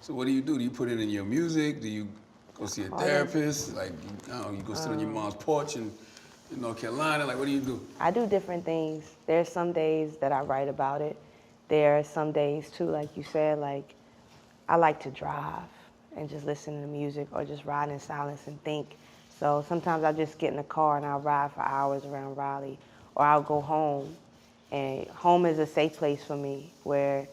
So what do you do? Do you put it in your music? Do you go see a therapist? Like, I don't know, you go sit on your mom's porch in North Carolina? Like, what do you do? I do different things. There's some days that I write about it. There are some days too, like you said, like I like to drive and just listen to music or just ride in silence and think. So sometimes I just get in the car and I'll ride for hours around Raleigh, or I'll go home. And home is a safe place for me where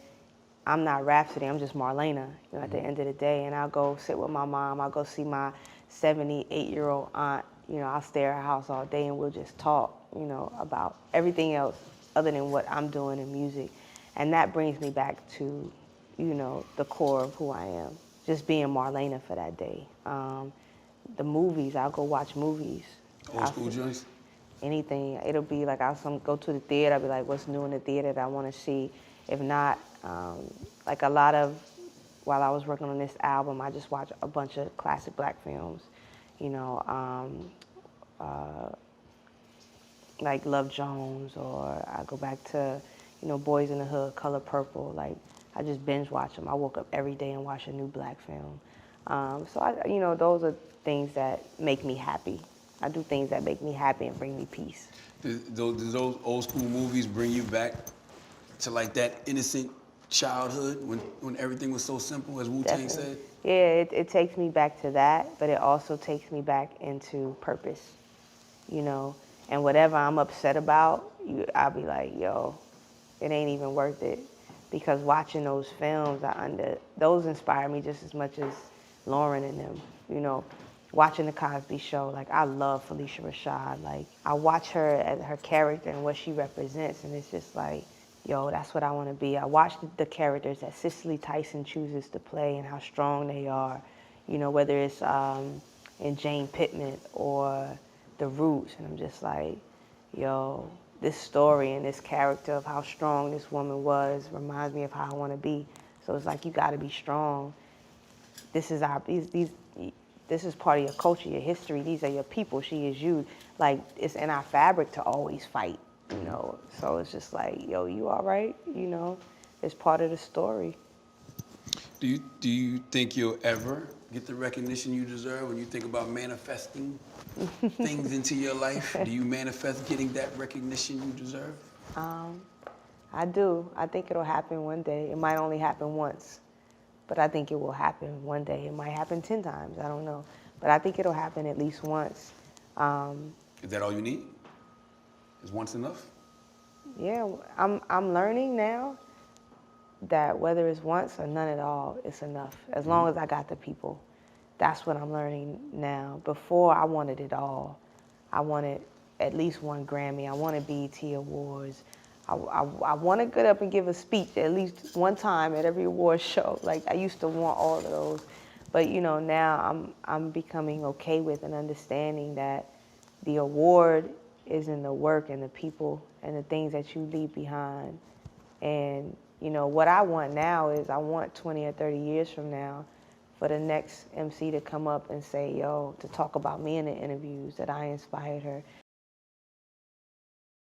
I'm not Rhapsody, I'm just Marlena, at the end of the day. And I'll go sit with my mom, I'll go see my 78-year-old aunt, I'll stay at her house all day and we'll just talk, about everything else other than what I'm doing in music. And that brings me back to, the core of who I am, just being Marlena for that day. The movies, I'll go watch movies. Old school joints? Anything. It'll be like I'll go to the theater, I'll be like, what's new in the theater that I want to see? If not, like a lot of, while I was working on this album, I just watched a bunch of classic black films, like Love Jones, or I go back to, Boys in the Hood, Color Purple. Like, I just binge watch them. I woke up every day and watch a new black film. Those are things that make me happy. I do things that make me happy and bring me peace. Do those old school movies bring you back to like that innocent childhood when everything was so simple, as Wu-Tang said? Yeah, it takes me back to that, but it also takes me back into purpose, And whatever I'm upset about, I'll be like, yo, it ain't even worth it. Because watching those films, those inspire me just as much as Lauren and them, Watching the Cosby Show, like I love Felicia Rashad. Like I watch her as her character and what she represents, and it's just like, yo, that's what I want to be. I watch the characters that Cicely Tyson chooses to play and how strong they are, whether it's in Jane Pittman or The Roots, and I'm just like, yo, this story and this character of how strong this woman was reminds me of how I want to be. So it's like, you got to be strong. This is this is part of your culture, your history. These are your people. She is you. Like, it's in our fabric to always fight, So it's just like, yo, you all right? It's part of the story. Do you think you'll ever get the recognition you deserve when you think about manifesting things into your life? Do you manifest getting that recognition you deserve? I do. I think it'll happen one day. It might only happen once, but I think it will happen one day. It might happen 10 times. I don't know. But I think it'll happen at least once. Is that all you need? Is once enough? Yeah, I'm learning now that whether it's once or none at all, it's enough. As long as I got the people. That's what I'm learning now. Before, I wanted it all. I wanted at least one Grammy. I wanted BET Awards. I want to get up and give a speech at least one time at every award show. Like, I used to want all of those. But, now I'm becoming okay with and understanding that the award is in the work and the people and the things that you leave behind. And, what I want now is I want 20 or 30 years from now for the next MC to come up and say, yo, to talk about me in the interviews, that I inspired her,